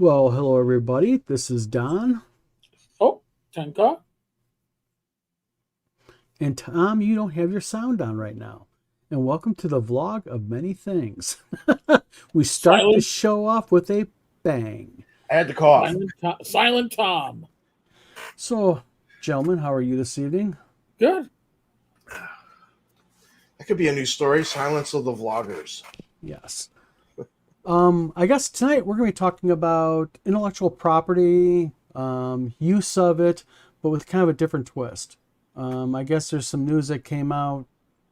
Well, hello everybody. This is Don. Oh, Tenkar. And Tom, you don't have your sound on right now. And welcome to the vlog of many things. We start the Silent, show off with a bang. I had to cough. Silent Tom. So, gentlemen, how are you this evening? Good. That could be a new story. Silence of the Vloggers. Yes. I guess tonight we're going to be talking about intellectual property, use of it, but with kind of a different twist. I guess there's some news that came out,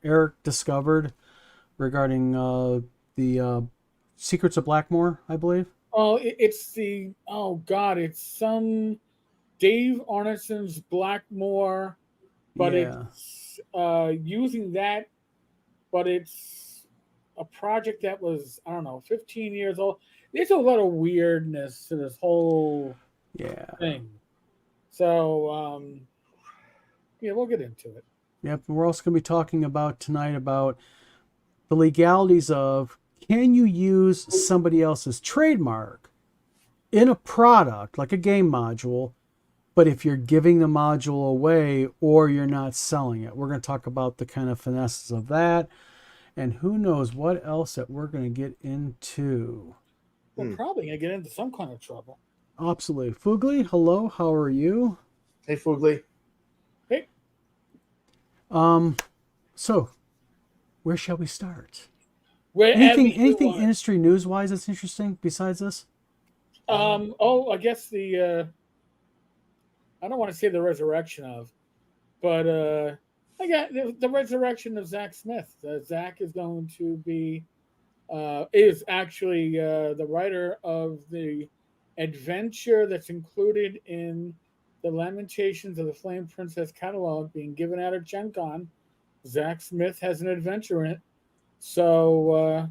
Eric discovered regarding the Secrets of Blackmore, I believe. Oh, it's the God, it's some Dave Arneson's Blackmore, but Yeah. it's using that, but it's a project that was, I don't know, 15 years old. There's a lot of weirdness to this whole Yeah. thing. So yeah, we'll get into it. Yep. We're also going to be talking about tonight about the legalities of, can you use somebody else's trademark in a product like a game module, but if you're giving the module away or you're not selling it. We're going to talk about the kind of finesses of that, and who knows what else that we're going to get into. We're probably gonna get into some kind of trouble. Absolutely. Fugly, hello, how are you? Hey, Foogly. Hey, So where shall we start? wherever you Anything want. industry news wise that's interesting besides this? I guess the I don't want to say the resurrection of, but I got the resurrection of Zach Smith. Zach is going to be is actually the writer of the adventure that's included in the Lamentations of the Flame Princess catalog being given out at Gen Con. Zach Smith has an adventure in it. So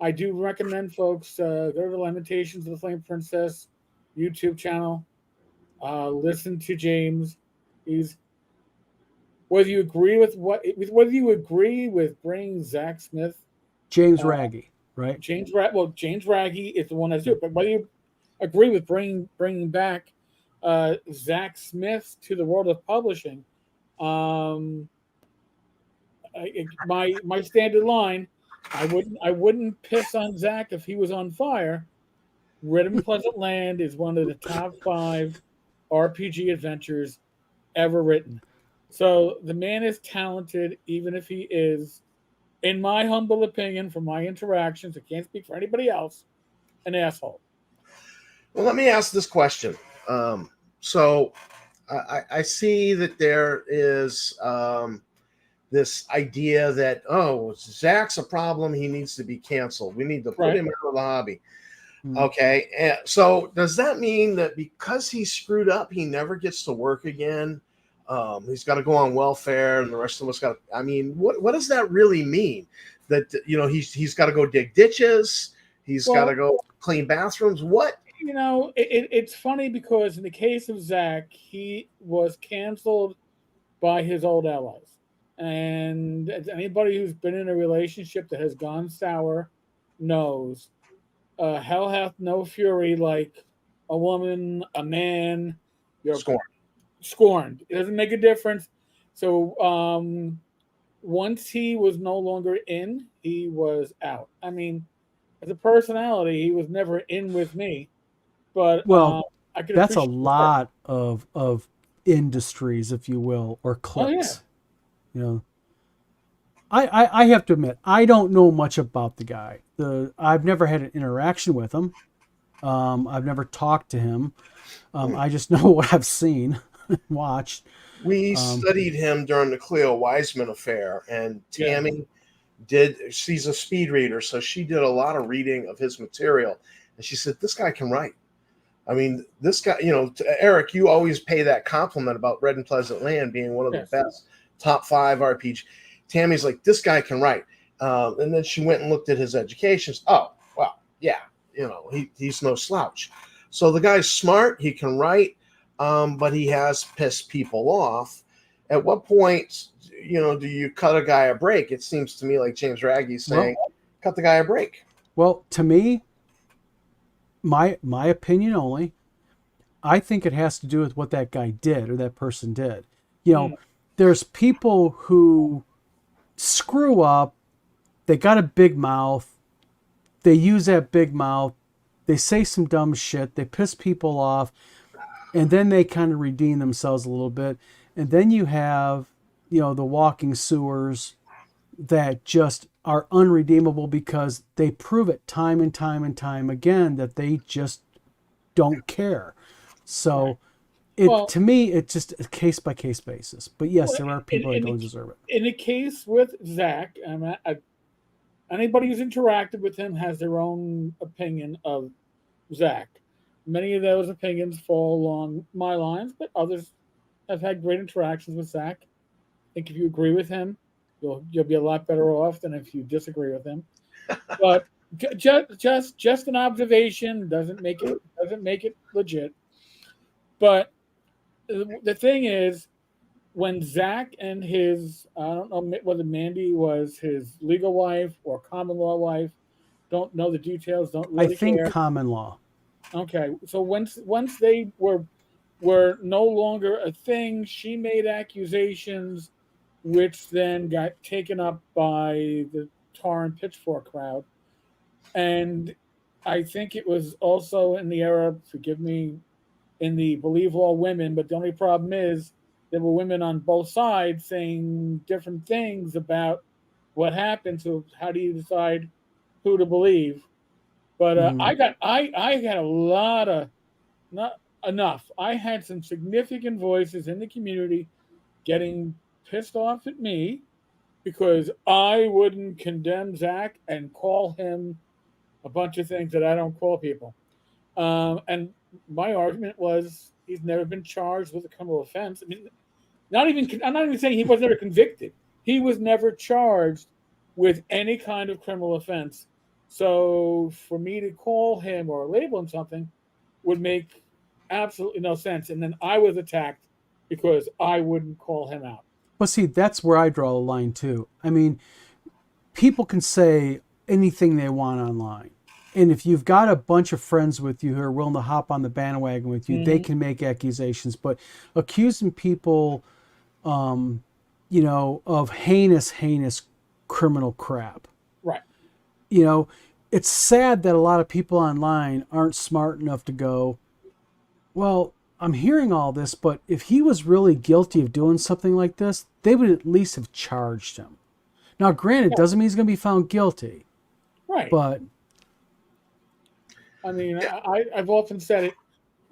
I do recommend folks go to the Lamentations of the Flame Princess YouTube channel. Listen to James. He's whether you agree with bringing Zach Smith, James uh, Raggy, right? James Raggy is the one that's doing it. But whether you agree with bringing back Zach Smith to the world of publishing, um, my standard line, I wouldn't piss on Zach if he was on fire. Rhythm Pleasant Land is one of the top 5 RPG adventures ever written. So the man is talented, even if he is, in my humble opinion, from my interactions, I can't speak for anybody else, an asshole. Well, let me ask this question. So I see that there is this idea that, Zach's a problem. He needs to be canceled. We need to put Right? him out of the hobby. Mm. Okay. So does that mean that because he screwed up, he never gets to work again? He's got to go on welfare, and the rest of us got. I mean, what does that really mean? That he's got to go dig ditches. He's got to Well, go clean bathrooms. What? it's funny because in the case of Zach, he was canceled by his old allies. And anybody who's been in a relationship that has gone sour knows hell hath no fury like a woman, a man. You're Scorn. scorned. It doesn't make a difference. So once he was no longer in, he was out. I mean, as a personality, he was never in with me, but Well, I could that's a appreciate the work. lot of industries, if you will, or Oh yeah, cliques. You know, I have to admit, I don't know much about the guy. I've never had an interaction with him. I've never talked to him. I just know what I've seen, watched. We Um, studied him during the Cleo Wiseman affair, and yeah. Tammy did. She's a speed reader, so she did a lot of reading of his material, and she said, "This guy can write." I mean, this guy, Eric, you always pay that compliment about Red and Pleasant Land being one of the Yes. best top 5 RPG. Tammy's like, this guy can write. And then she went and looked at his education. Oh, well, yeah, he's no slouch. So the guy's smart. He can write, but he has pissed people off. At what point, do you cut a guy a break? It seems to me like James Raggy's well, saying, cut the guy a break. well, to me, my opinion only. I think it has to do with what that guy did or that person did. You know, Mm, there's people who screw up. They got a big mouth. They use that big mouth. They say some dumb shit. They piss people off, and then they kind of redeem themselves a little bit. And then you have, the walking sewers that just are unredeemable because they prove it time and time and time again that they just don't care. right. So it Well, to me it's just a case by case basis. But yes, well, there are people that in don't deserve it. in the case with Zach, anybody who's interacted with him has their own opinion of Zach. Many of those opinions fall along my lines, but others have had great interactions with Zach. I think if you agree with him, you'll be a lot better off than if you disagree with him. But just an observation doesn't make it legit. But the thing is, when Zach and his I don't know whether Mandy was his legal wife or common law wife, don't know the details, don't I really think care. common law. Okay, so once they were no longer a thing, she made accusations, which then got taken up by the tar and pitchfork crowd, and I think it was also in the era. Forgive me, in the believe all women, but the only problem is there were women on both sides saying different things about what happened. So how do you decide who to believe? But Mm-hmm. I got a lot of not enough. I had some significant voices in the community getting pissed off at me because I wouldn't condemn Zach and call him a bunch of things that I don't call people. And my argument was he's never been charged with a criminal offense. I mean, not even I'm not even saying he was never convicted. He was never charged with any kind of criminal offense. So for me to call him or label him something would make absolutely no sense. And then I was attacked because I wouldn't call him out. Well, see, that's where I draw the line too. I mean, people can say anything they want online. And if you've got a bunch of friends with you who are willing to hop on the bandwagon with you, they Mm-hmm. can make accusations. But accusing people, of heinous criminal crap, Right. you know, it's sad that a lot of people online aren't smart enough to go, well, I'm hearing all this, but if he was really guilty of doing something like this, they would at least have charged him. Now, granted, Yeah, doesn't mean he's going to be found guilty, right. but I mean, Yeah. I've often said it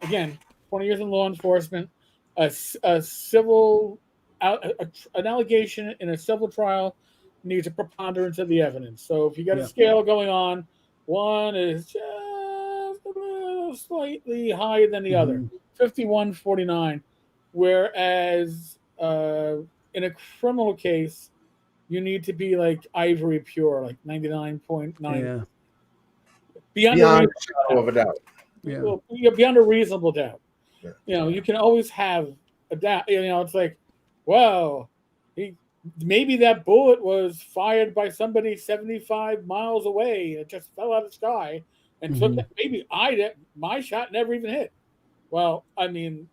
again, 20 years in law enforcement, a civil, an allegation in a civil trial needs a preponderance of the evidence. So if you got a yeah. scale going on, one is just a little slightly higher than the other, Hmm. 51-49. Whereas in a criminal case, you need to be like ivory pure, like 99.9, Yeah. beyond a Beyond reasonable a shadow doubt. of a doubt. Yeah. Well, beyond a reasonable doubt. Yeah. You can always have a doubt. It's like, well, he maybe that bullet was fired by somebody 75 miles away. It just fell out of the sky and took Hmm. it. Maybe my shot never even hit. Well, I mean,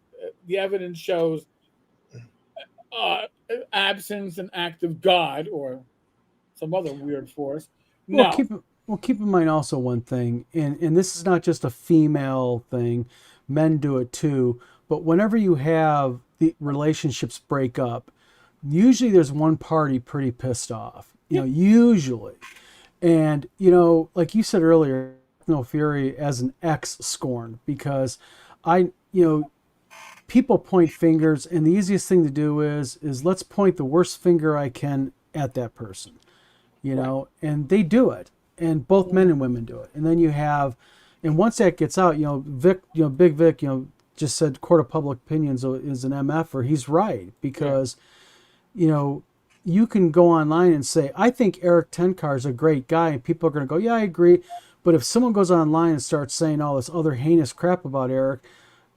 the evidence shows uh, absence and act of God or some other weird force. Well, No. keep in mind also one thing, and this is not just a female thing. Men do it too. But whenever you have the relationships break up, usually there's one party pretty pissed off. Yeah. Usually. And, like you said earlier, no Fury as an ex scorned because people point fingers, and the easiest thing to do is let's point the worst finger I can at that person, Right. and they do it, and both men and women do it, and then you have, and once that gets out, Vic, Big Vic, just said court of public opinions is an MF, or he's right Yeah. because you can go online and say, I think Eric Tenkar is a great guy, and people are going to go, yeah, I agree. But if someone goes online and starts saying all this other heinous crap about Eric,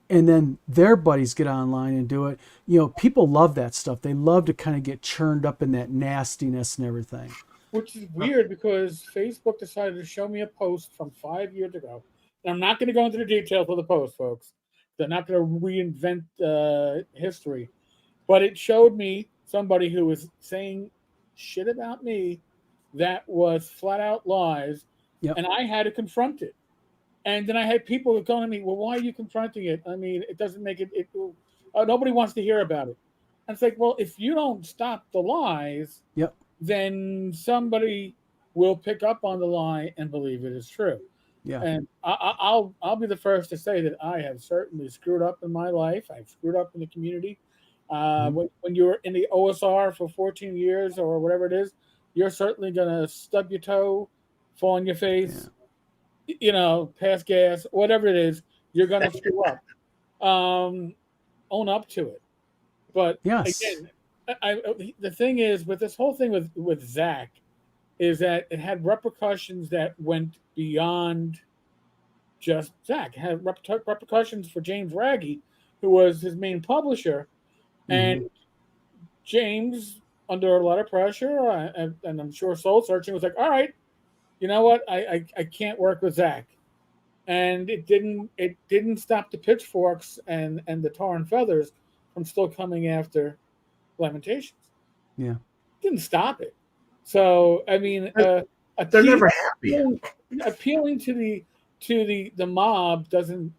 and then their buddies get online and do it, people love that stuff. They love to kind of get churned up in that nastiness and everything. Which is weird because Facebook decided to show me a post from 5 years ago And I'm not going to go into the details of the post, folks. They're not going to reinvent history, but it showed me somebody who was saying shit about me that was flat out lies, Yep. and I had to confront it. And then I had people going to me, "Well, why are you confronting it? I mean, it doesn't make it. Nobody wants to hear about it." And it's like, well, if you don't stop the lies, Yep. then somebody will pick up on the lie and believe it is true. Yeah. And I'll be the first to say that I have certainly screwed up in my life. I've screwed up in the community. When you're in the OSR for 14 years or whatever it is, you're certainly gonna stub your toe, fall on your face, pass gas, whatever it is, you're gonna screw up. Own up to it. But Yes. again, the thing is with this whole thing with Zach is that it had repercussions that went beyond just Zach. It had repercussions for James Raggy, who was his main publisher, and James, under a lot of pressure, and I'm sure soul searching, was like, "All right, you know what? I can't work with Zach." And it didn't stop the pitchforks and the tar and feathers from still coming after Lamentations. Yeah. Didn't stop it. So I mean, They're never happy. appealing to the mob doesn't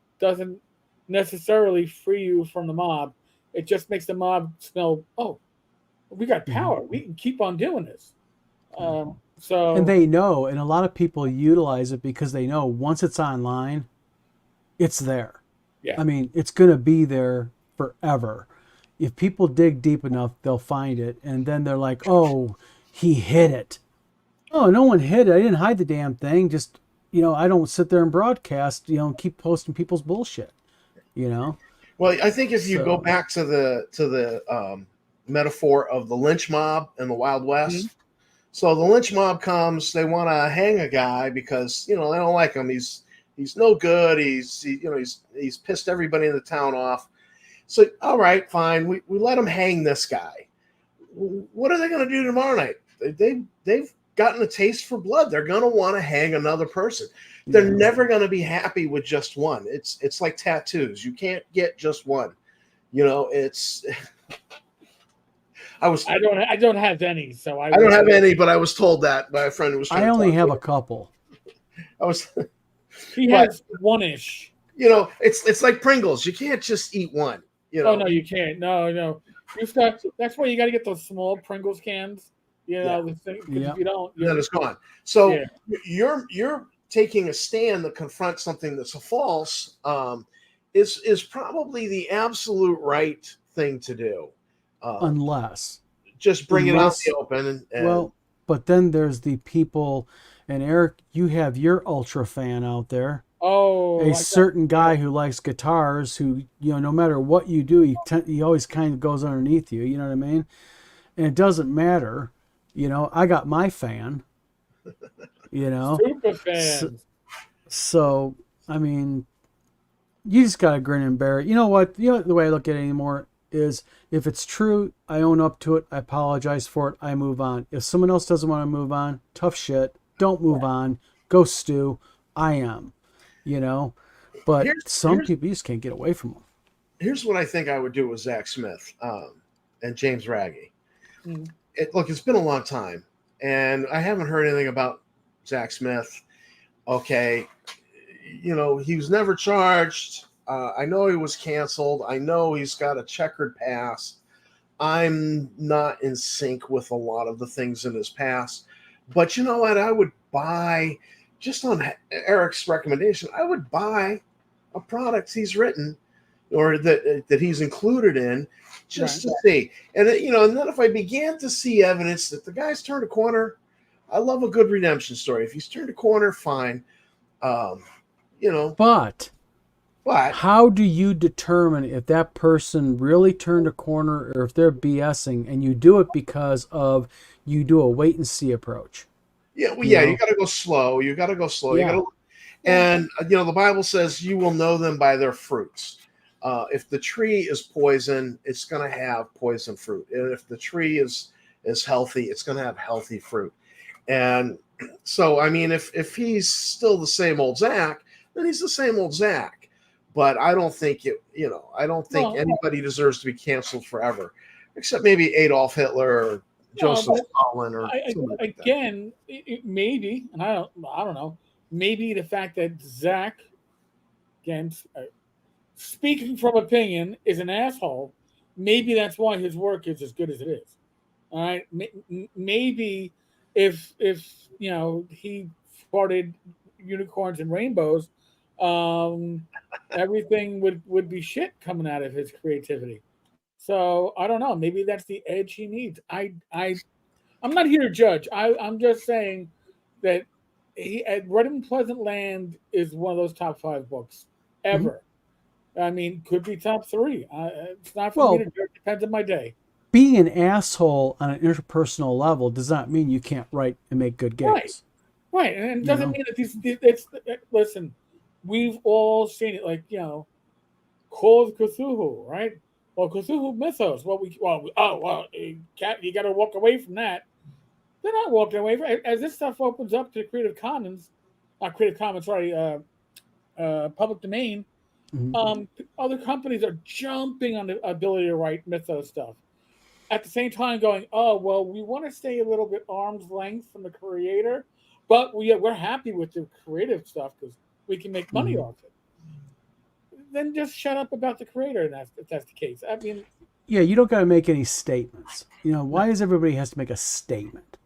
necessarily free you from the mob. It just makes the mob smell. Oh, we got power. We can keep on doing this. So And they know, and a lot of people utilize it because they know once it's online, it's there. Yeah. I mean, it's going to be there forever. If people dig deep enough, they'll find it. And then they're like, oh, he hid it. Oh, no one hid it. I didn't hide the damn thing. Just, I don't sit there and broadcast, and keep posting people's bullshit, Well, I think if you go back to the metaphor of the lynch mob in the Wild West, so the lynch mob comes, they want to hang a guy because they don't like him. He's no good. He's pissed everybody in the town off. So all right, fine, we let him hang this guy. What are they going to do tomorrow night? They've gotten a taste for blood. They're going to want to hang another person. They're never going to be happy with just one. It's like tattoos. You can't get just one. It's. I don't have any, so I don't have any, but I was told that by a friend who was. I only have a couple. He has one-ish. It's like Pringles. You can't just eat one. Oh no, you can't. No. That's why you got to get those small Pringles cans. The thing. If you don't, then it's gone. So you're taking a stand to confront something that's a false. Is probably the absolute right thing to do. Unless just bring it out in the open. Well, but then there's the people, and Eric, you have your ultra fan out there. Oh, a certain guy who likes guitars, who no matter what you do, he always kind of goes underneath you. You know what I mean? And it doesn't matter. I got my fan. Super fans. So I mean, you just gotta grin and bear it. You know what? The way I look at it anymore is if it's true, I own up to it. I apologize for it. I move on. If someone else doesn't want to move on, tough shit. Don't move on. Go stew. I am. But some people, you just can't get away from them. Here's what I think I would do with Zach Smith and James Raggy. Look, it's been a long time, and I haven't heard anything about Zach Smith. Okay, he was never charged. I know he was canceled. I know he's got a checkered past. I'm not in sync with a lot of the things in his past. But you know what? I would buy, just on Eric's recommendation, I would buy a product he's written or that he's included in just to see. And, and then if I began to see evidence that the guy's turned a corner, I love a good redemption story. If he's turned a corner, fine. But how do you determine if that person really turned a corner or if they're BSing, and you do it because of you do a wait and see approach? Yeah, you got to go slow. You got to go slow. Yeah. And the Bible says you will know them by their fruits. If the tree is poison, it's going to have poison fruit. And if the tree is healthy, it's going to have healthy fruit. And so, I mean, if he's still the same old Zach, then he's the same old Zach. But I don't think I don't think No, anybody deserves to be canceled forever, except maybe Adolf Hitler or Joseph but Stalin or somebody like that. again, maybe, and I don't know. Maybe the fact that Zach, again, speaking from opinion, is an asshole. Maybe that's why his work is as good as it is. All right, maybe if he farted unicorns and rainbows, everything would be shit coming out of his creativity. So I don't know. Maybe that's the edge he needs. I'm not here to judge. I'm just saying that he at Red and Pleasant Land is one of those top 5 books Mhm. ever. I mean, could be top 3. It's not for me to Well, judge. Depends on my day. being an asshole on an interpersonal level does not mean you can't write and make good Right, games. right, and it You doesn't know, mean that it's listen. We've all seen it, like Call of Cthulhu, right? Well, Cthulhu mythos. You got to walk away from that. They're not walking away from as this stuff opens up to Creative Commons, not Creative Commons, sorry, public domain. Mhm. Other companies are jumping on the ability to write mythos stuff. At the same time, going, oh well, we want to stay a little bit arm's length from the creator, but we're happy with the creative stuff because we can make money Mhm. off it. Then just shut up about the creator, and if that's the case. I mean, Yeah, you don't got to make any statements. no, Why does everybody has to make a statement?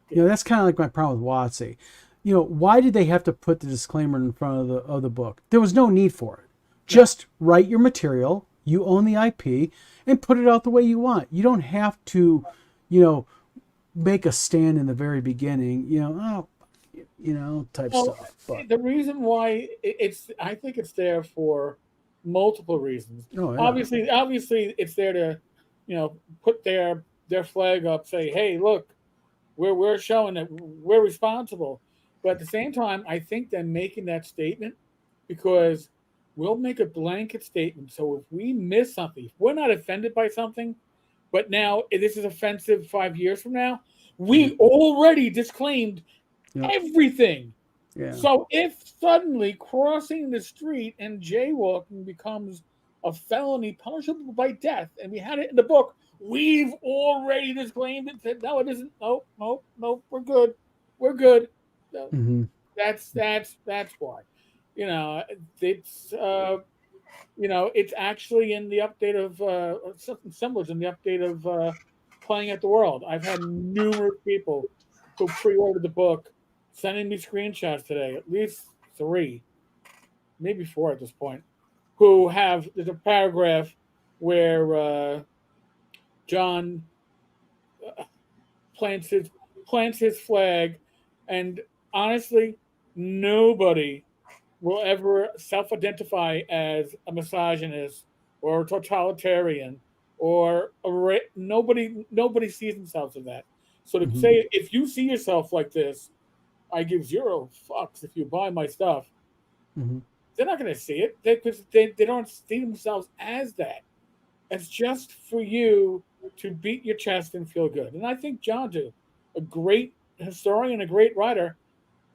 yeah, That's kind of like my problem with WotC. Why did they have to put the disclaimer in front of the book? There was no need for it. no. Just write your material. You own the IP, and put it out the way you want. You don't have to, you know, make a stand in the very beginning. Type Well, stuff. But the reason why I think it's there for multiple reasons. oh yeah, Obviously, it's there to, put their flag up, say, hey, look, we're showing that we're responsible. But at the same time, I think they're making that statement because we'll make a blanket statement. So if we miss something, if we're not offended by something, but now this is offensive 5 years from now, we already disclaimed yep, everything. yeah. So if suddenly crossing the street and jaywalking becomes a felony punishable by death, and we had it in the book, we've already disclaimed it. Said no, it isn't. No, no, no. We're good. We're good. No, Hmm. that's why. You know, it's it's actually in the update of something similar in the update of playing at the world. I've had numerous people who pre-ordered the book sending me screenshots today, at least 3, maybe 4 at this point, who have there's a paragraph where John plants his plants his flag, and honestly, nobody will ever self-identify as a misogynist or a totalitarian or nobody sees themselves as that. So to Hmm. say if you see yourself like this, I give 0 fucks if you buy my stuff. Hmm. They're not going to see it because they don't see themselves as that. It's just for you to beat your chest and feel good. And I think John's a great historian, a great writer.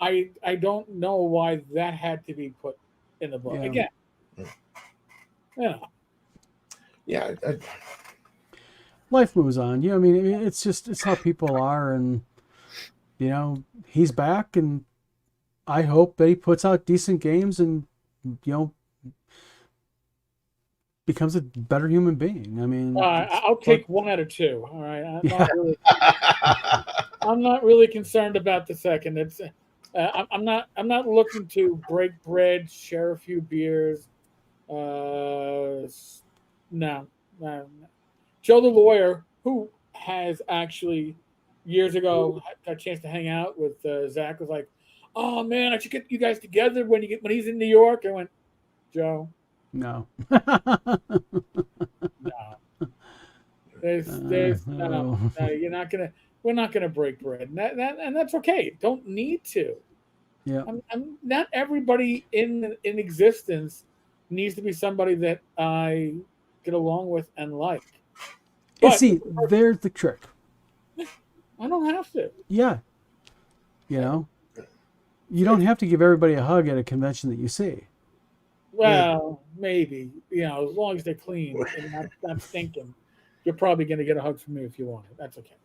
I don't know why that had to be put in the book. Yeah. Again, you know, Yeah, Life moves on. I mean, it's how people are, and he's back, and I hope that he puts out decent games and you know becomes a better human being. I mean, I'll but take 1 out of 2. All right, yeah, I'm not really concerned about the second. It's I'm not looking to break bread, share a few beers. No, no. Joe the lawyer, who has actually years ago got a chance to hang out with Zach, was like, "Oh man, I should get you guys together when he's in New York." I went, Joe, no. no, there's no, Oh, you're not gonna, we're not gonna break bread, and that's okay. Don't need to. yeah. Not everybody in existence needs to be somebody that I get along with and like, And but see, there's the trick. I don't have to. Yeah, you know, You don't have to give everybody a hug at a convention that you see. Well, maybe, as long as they're clean and not stinking, you're probably going to get a hug from me if you want it. That's okay.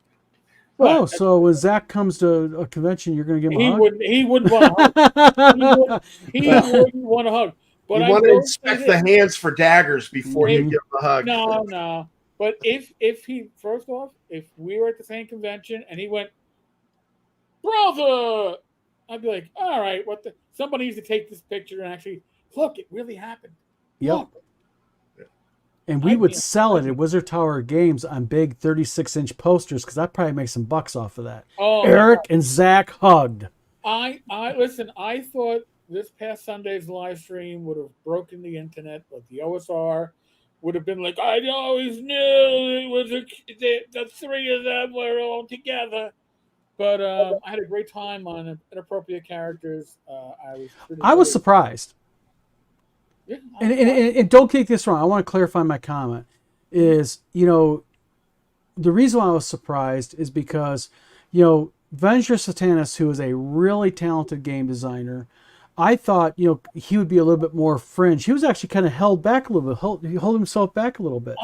Oh, But so when Zach comes to a convention, you're going to give him a hug? he wouldn't want a hug. He Well, wouldn't want a hug. But you I want to will say inspect the this. hands for daggers before you Mhm. give the hug. No. But if he first off, if we were at the same convention and he went, brother, I'd be like, all right, what the? Somebody needs to take this picture and actually look. It really happened. Yep. Look. And we I'd would be- sell it at Wizard Tower Games on big 36-inch posters because I'd probably make some bucks off of that. Oh, Eric and Zach hugged. I listen. I thought this past Sunday's live stream would have broken the internet, but the OSR would have been like, I always knew it was the three of them were all together. But I had a great time on inappropriate characters. I was surprised. Yeah, And don't take this wrong. I want to clarify my comment. Is, the reason why I was surprised is because, Venger Satanis, who is a really talented game designer, I thought, he would be a little bit more fringe. He was actually kind of held back a little bit, hold himself back a little bit.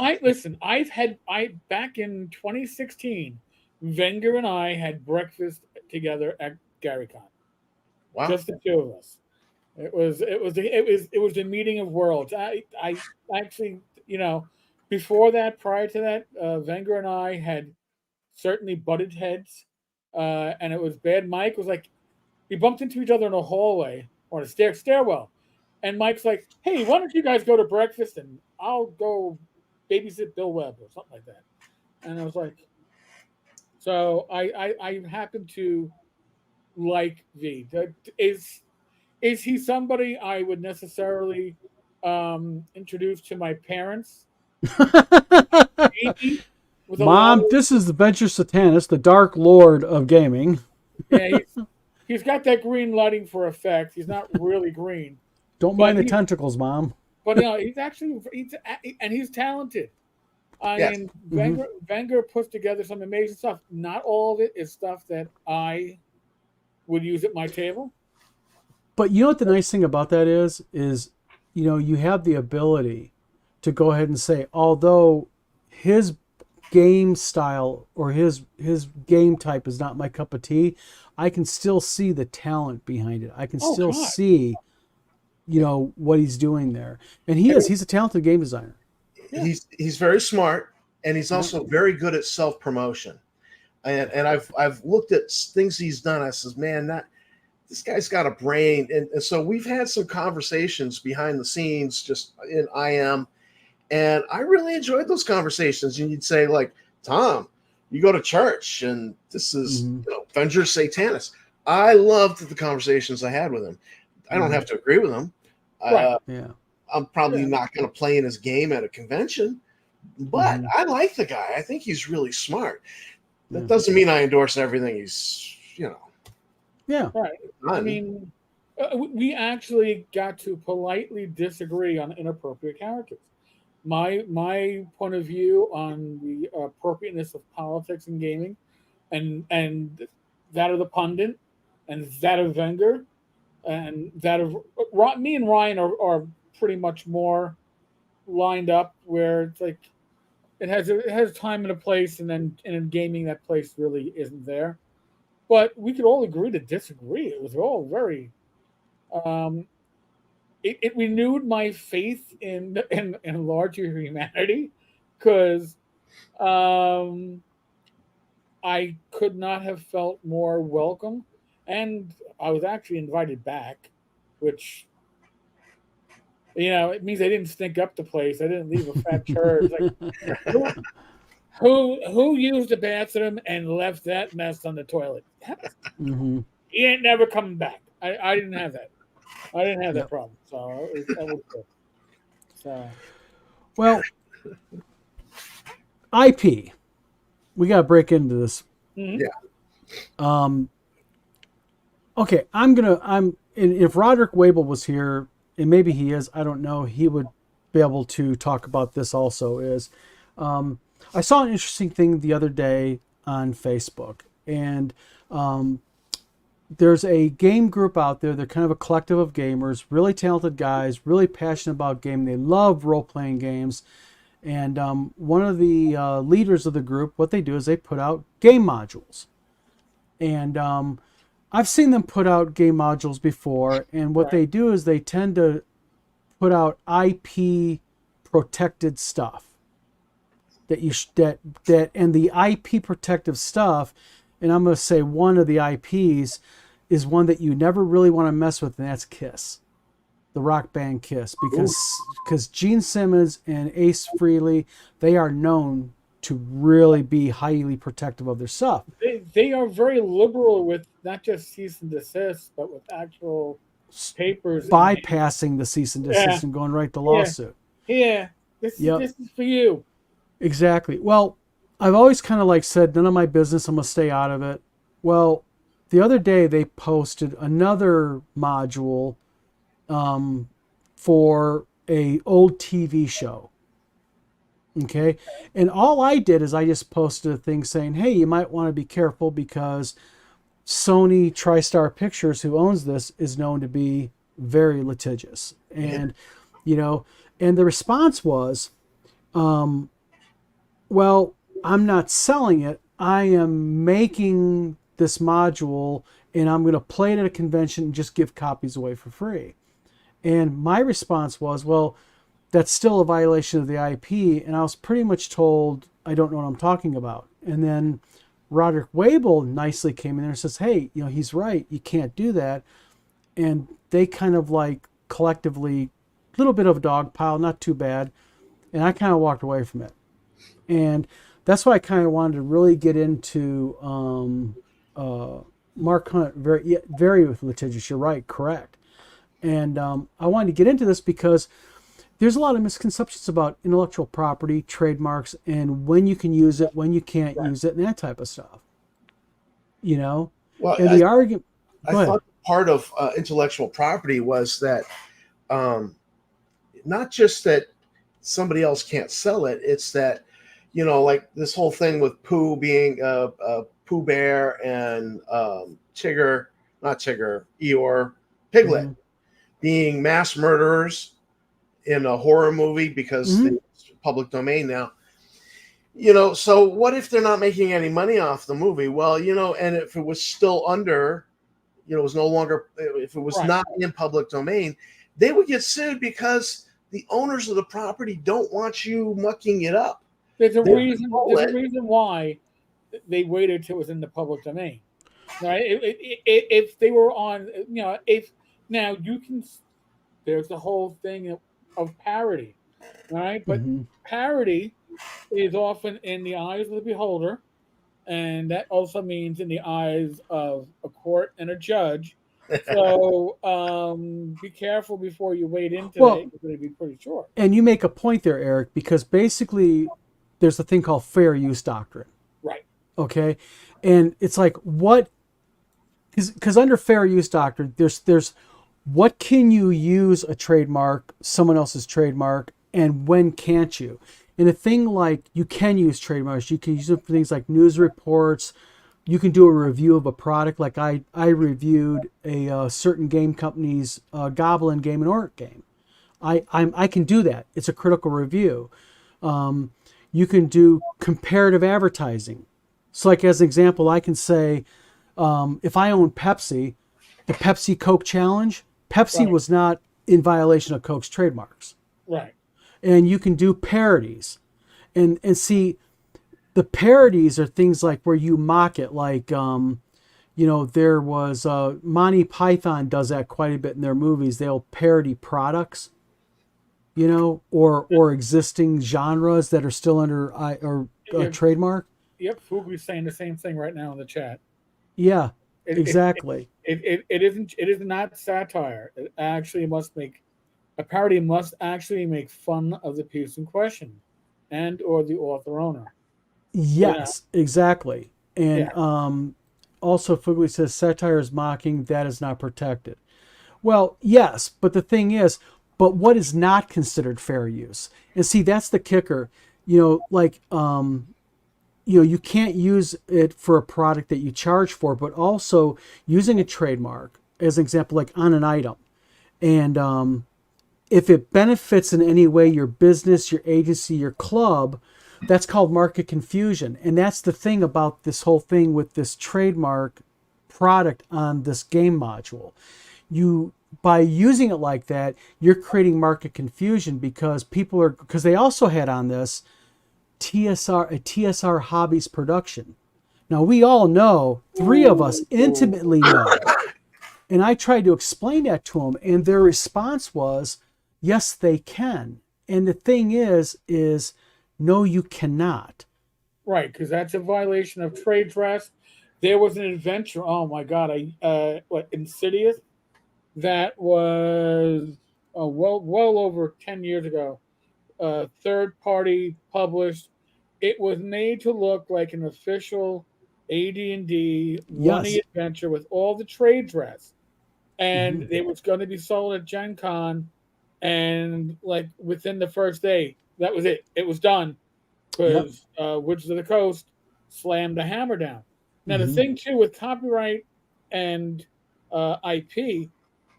Back in 2016, Wenger and I had breakfast together at GaryCon. Wow. Just the two of us. It was the meeting of worlds. I actually, before that, prior to that, Wenger and I had certainly butted heads, and it was bad. Mike was like, we bumped into each other in a hallway or a stairwell, and Mike's like, "Hey, why don't you guys go to breakfast and I'll go babysit Bill Webb or something like that." And I was like, so I happen to like V. Is he somebody I would necessarily introduce to my parents? Maybe, with a lot Mom, of- this is the Venger Satanis, the Dark Lord of gaming. yeah, he's got that green lighting for effect. He's not really green, Don't But mind the he- tentacles, Mom. but he's talented. I Yes. mean, Wenger puts together some amazing stuff. Not all of it is stuff that I would use at my table. But you know what the nice thing about that is, you have the ability to go ahead and say, although his game style or his game type is not my cup of tea, I can still see the talent behind it. I can still God. see, what he's doing there. And he's a talented game designer. Yeah. He's very smart, and he's also very good at self promotion. And I've looked at things he's done. I says, man, this guy's got a brain. And so we've had some conversations behind the scenes, just in IM, and I really enjoyed those conversations. And you'd say, like, Tom, you go to church, and this is Venger Satanis. I loved the conversations I had with him. I don't have to agree with him. Right. Yeah. I'm probably not going to play in his game at a convention, but I like the guy. I think he's really smart. That doesn't mean I endorse everything he's, Yeah. Right. I mean, we actually got to politely disagree on inappropriate characters. My point of view on the appropriateness of politics and gaming, and that of the pundit, and that of Wenger, and that of me and Ryan are pretty much more lined up, where it's like it has time and a place, and then in gaming that place really isn't there. But we could all agree to disagree. It was all very. It renewed my faith in larger humanity, because I could not have felt more welcome, and I was actually invited back, which it means I didn't stink up the place. I didn't leave a fat turd. Like, who used the bathroom and left that mess on the toilet? He ain't never coming back. I didn't have that. I didn't have that problem. So that was good. So, Well, IP. We got to break into this. Yeah. Okay, and if Roderick Wabel was here, and maybe he is, I don't know, he would be able to talk about this also. I saw an interesting thing the other day on Facebook, and there's a game group out there. They're kind of a collective of gamers, really talented guys, really passionate about gaming. They love role-playing games. And one of the leaders of the group, what they do is they put out game modules. And I've seen them put out game modules before. And what Right. they do is they tend to put out IP protected stuff that you that and the IP protective stuff. And I'm going to say one of the IPs is one that you never really want to mess with, and that's Kiss, the rock band Kiss, because Gene Simmons and Ace Frehley, they are known to really be highly protective of their stuff. They are very liberal with not just cease and desist, but with actual papers. Bypassing the cease and desist Yeah. and going right to Yeah. lawsuit. Yeah, this Yep. this is for you. Exactly. Well, I've always kind of like said, none of my business, I'm going to stay out of it. Well, the other day they posted another module for a old TV show. Okay. And all I did is I just posted a thing saying, hey, you might want to be careful because Sony TriStar Pictures, who owns this, is known to be very litigious. And, you know, and the response was, well, I'm not selling it. I am making this module and I'm going to play it at a convention and just give copies away for free. And my response was, well, that's still a violation of the IP. And I was pretty much told, I don't know what I'm talking about. And then Roderick Wable nicely came in there and says, hey, you know, he's right. You can't do that. And they kind of like collectively, a little bit of a dog pile, not too bad. And I kind of walked away from it. And that's why I kind of wanted to really get into Mark Hunt, very litigious. You're right, correct. And I wanted to get into this because there's a lot of misconceptions about intellectual property, trademarks, and when you can use it, when you can't use it, and that type of stuff. You know, Well, and the argument. I thought part of intellectual property was that not just that somebody else can't sell it, it's that, you know, like this whole thing with Pooh being Pooh Bear and Tigger, not Tigger, Eeyore, Piglet, being mass murderers in a horror movie because it's public domain now. You know, so what if they're not making any money off the movie? Well, you know, and if it was still under, you know, it was no longer, if it was not in public domain, they would get sued because the owners of the property don't want you mucking it up. There's a reason why they waited till it was in the public domain, right? If they were on, you know, if now you can, there's the whole thing of parody, right? But parody is often in the eyes of the beholder, and that also means in the eyes of a court and a judge. So be careful before you wade into it. It's going to be pretty short. And you make a point there, Eric, because basically there's a thing called fair use doctrine. Right. Okay. And it's like, what, because under fair use doctrine, there's what can you use a trademark, someone else's trademark, and when can't you? And a thing like you can use trademarks, you can use them for things like news reports. You can do a review of a product. Like I reviewed a certain game company's Goblin Game and Orc game. I can do that. It's a critical review. You can do comparative advertising. So like as an example, I can say, if I own Pepsi, the Pepsi Coke Challenge, Pepsi was not in violation of Coke's trademarks. Right. And you can do parodies. And see, the parodies are things like where you mock it, like, you know, there was Monty Python does that quite a bit in their movies. They'll parody products, you know, or existing genres that are still under a trademark. Yep, Fugu's saying the same thing right now in the chat. Yeah, exactly. It is not satire. It actually must make a parody must actually make fun of the piece in question, and or the author owner. Yes, exactly. And also Fugly says satire is mocking, that is not protected. Well, yes, but the thing is, but what is not considered fair use? And see, that's the kicker. You know, like you can't use it for a product that you charge for, but also using a trademark as an example, like on an item. And if it benefits in any way your business, your agency, your club, that's called market confusion. And that's the thing about this whole thing with this trademark product on this game module. You, by using it like that, you're creating market confusion because because they also had on this a TSR Hobbies production. Now we all know, three of us intimately know, and I tried to explain that to them, and their response was, yes, they can. And the thing is no, you cannot. Right, because that's a violation of trade dress. There was an adventure. Oh my God! What, Insidious? That was well over 10 years ago. Third party published. It was made to look like an official AD&D Yes. running adventure with all the trade dress, and Mhm. it was going to be sold at Gen Con, and like within the first day, that was it. It was done Yep. because Wizards of the Coast slammed the hammer down. Now the Mhm. thing too with copyright and IP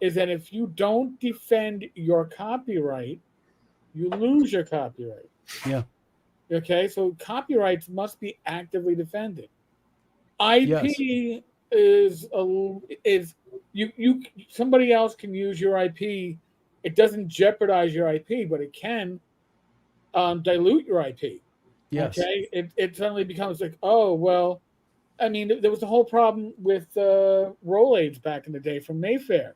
is that if you don't defend your copyright, you lose your copyright. Yeah. Okay, so copyrights must be actively defended. Yes. IP is you somebody else can use your IP. It doesn't jeopardize your IP, but it can dilute your IP. Yes. Okay, it suddenly becomes like, oh well. I mean, there was a whole problem with Rolaids back in the day from Mayfair,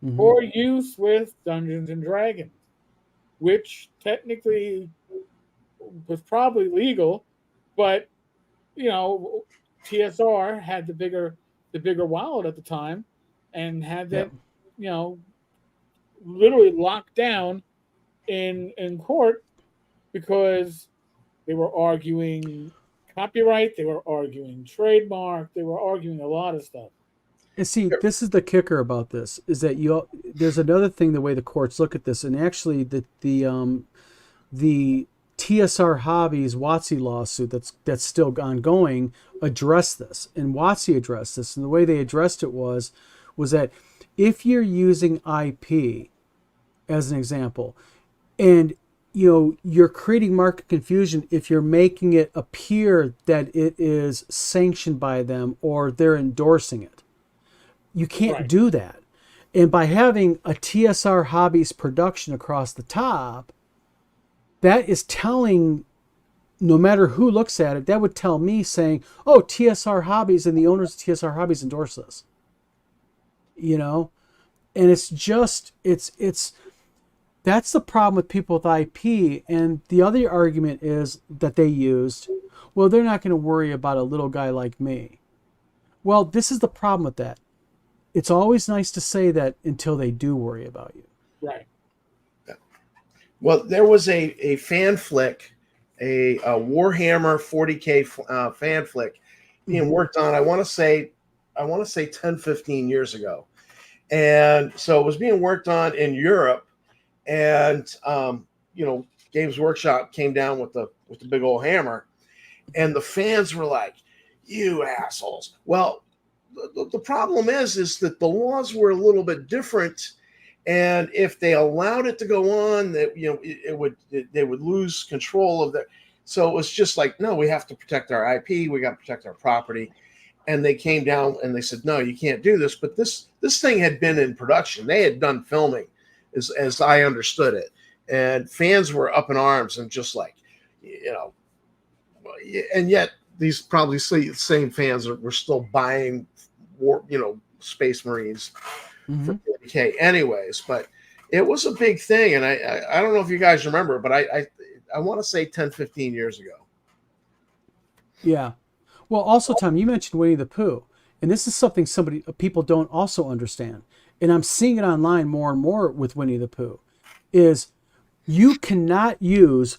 Mhm. or use with Dungeons and Dragons, which technically was probably legal, but you know, TSR had the bigger wallet at the time, and had Yep. that literally locked down in court because they were arguing copyright, they were arguing trademark, they were arguing a lot of stuff. And see, this is the kicker about this is that there's another thing the way the courts look at this, and actually the TSR Hobbies WotC lawsuit that's still ongoing addressed this, and WotC addressed this, and the way they addressed it was that if you're using IP as an example, and you're creating market confusion if you're making it appear that it is sanctioned by them or they're endorsing it. You can't Right. do that. And by having a TSR Hobbies production across the top, that is telling, no matter who looks at it, that would tell me saying, oh, TSR Hobbies and the owners of TSR Hobbies endorse this. And it's just, it's, that's the problem with people with IP. And the other argument is that they used, well, they're not going to worry about a little guy like me. Well, this is the problem with that. It's always nice to say that until they do worry about you. Right. Well, there was a fan flick, a Warhammer 40K fan flick being worked on. I want to say 10, 15 years ago. And so it was being worked on in Europe. And, Games Workshop came down with the big old hammer. And the fans were like, you assholes. Well, the problem is that the laws were a little bit different, and if they allowed it to go on, that they would lose control of that. So it was just like, no, we have to protect our IP, we got to protect our property. And they came down and they said, no, you can't do this. But this thing had been in production; they had done filming, as I understood it, and fans were up in arms and just like, and yet these probably same fans were still buying Space Marines for 40K anyways. But it was a big thing, and I don't know if you guys remember, but I want to say 10, 15 years ago. Yeah. Well, also, Tom, you mentioned Winnie the Pooh, and this is something people don't also understand, and I'm seeing it online more and more with Winnie the Pooh, is you cannot use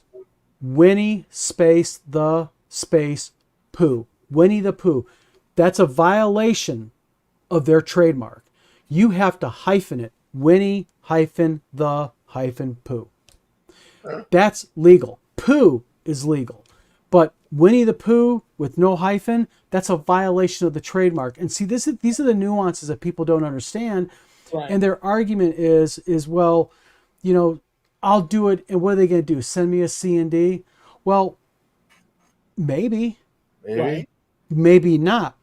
Winnie space the space Pooh. Winnie the Pooh. That's a violation of their trademark. You have to hyphen it. Winnie hyphen the hyphen Pooh. That's legal. Pooh is legal. But Winnie the Pooh with no hyphen, that's a violation of the trademark. And see, these are the nuances that people don't understand. Right. And their argument is well, I'll do it. And what are they going to do? Send me a C&D? Well, maybe, Right. maybe not.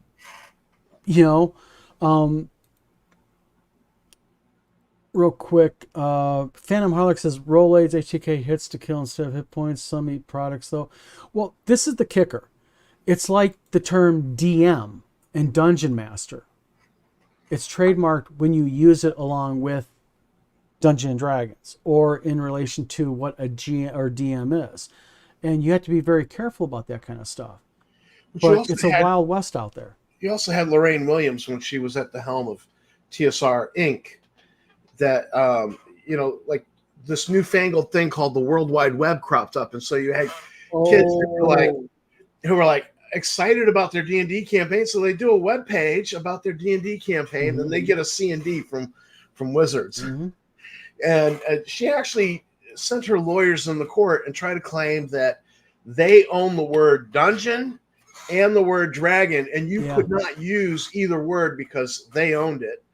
Real quick, Phantom Harlock says Rolaids HTK hits to kill instead of hit points. Some eat products though. Well, this is the kicker. It's like the term DM and Dungeon Master. It's trademarked when you use it along with Dungeons and Dragons or in relation to what a GM or DM is. And you have to be very careful about that kind of stuff. But it's a wild west out there. You also had Lorraine Williams when she was at the helm of TSR Inc. That like this newfangled thing called the World Wide Web cropped up, and so you had kids who were like excited about their D&D campaign, so they do a web page about their D&D campaign, and they get a C&D from Wizards. And she actually sent her lawyers in the court and tried to claim that they own the word dungeon and the word dragon, and you could not use either word because they owned it.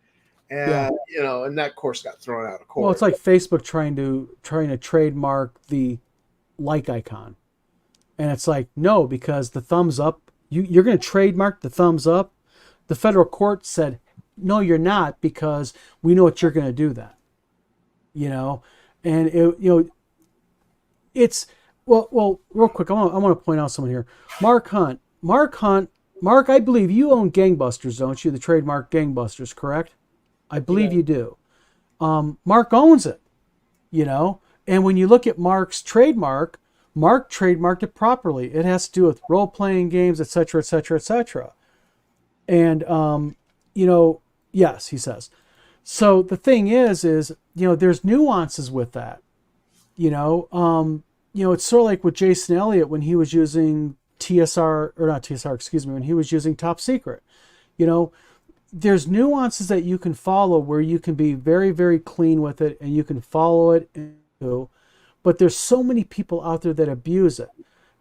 And and that course got thrown out of court. Well, it's like Facebook trying to trademark the like icon, and it's like no, because the thumbs up. You're going to trademark the thumbs up. The federal court said no, you're not, because we know what you're going to do that. And it's well. Real quick, I want to point out someone here. Mark Hunt. Mark, I believe you own Gangbusters, don't you? The trademark Gangbusters, correct? I believe you do. Mark owns it, and when you look at Mark's trademark, Mark trademarked it properly. It has to do with role-playing games, etc., etc., etc. And, yes, he says. So the thing is, there's nuances with that. It's sort of like with Jason Elliott when he was using when he was using Top Secret. There's nuances that you can follow where you can be very, very clean with it and you can follow it. But there's so many people out there that abuse it,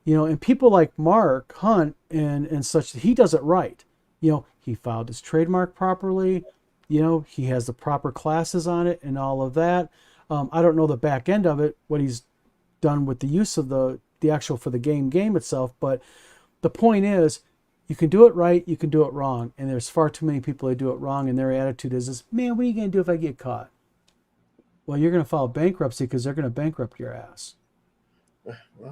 and people like Mark Hunt and such, he does it right. He filed his trademark properly. He has the proper classes on it and all of that. I don't know the back end of it, what he's done with the use of the actual for the game itself. But the point is, you can do it right, you can do it wrong. And there's far too many people that do it wrong, and their attitude is, man, what are you going to do if I get caught? Well, you're going to file bankruptcy because they're going to bankrupt your ass. Well,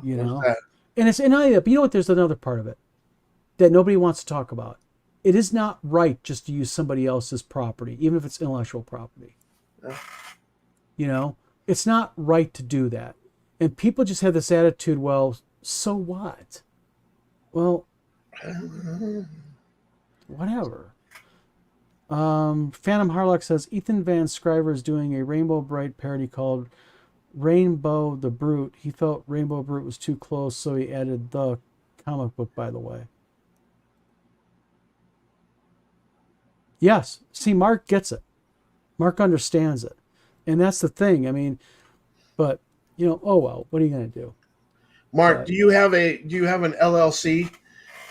And it's not that, but you know what? There's another part of it that nobody wants to talk about. It is not right just to use somebody else's property, even if it's intellectual property. It's not right to do that. And people just have this attitude, well, so what? Well, whatever. Phantom Harlock says Ethan Van Scriver is doing a Rainbow Bright parody called Rainbow the Brute. He felt Rainbow Brute was too close, so he added the comic book, by the way. Yes. See, Mark gets it. Mark understands it. And that's the thing. I mean, but, oh well, what are you going to do? Mark, do you have an LLC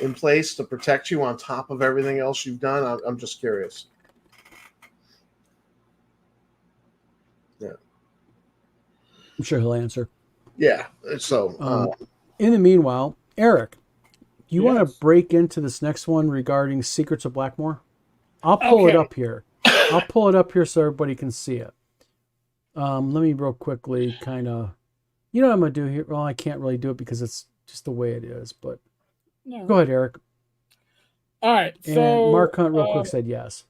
in place to protect you on top of everything else you've done? I'm just curious. Yeah. I'm sure he'll answer. Yeah. So, in the meanwhile, Eric, you want to break into this next one regarding Secrets of Blackmore? I'll pull it up here. I'll pull it up here so everybody can see it. Let me real quickly kind of, what I'm going to do here? Well, I can't really do it because it's just the way it is, but go ahead, Eric. All right. And so Mark Hunt real quick said yes.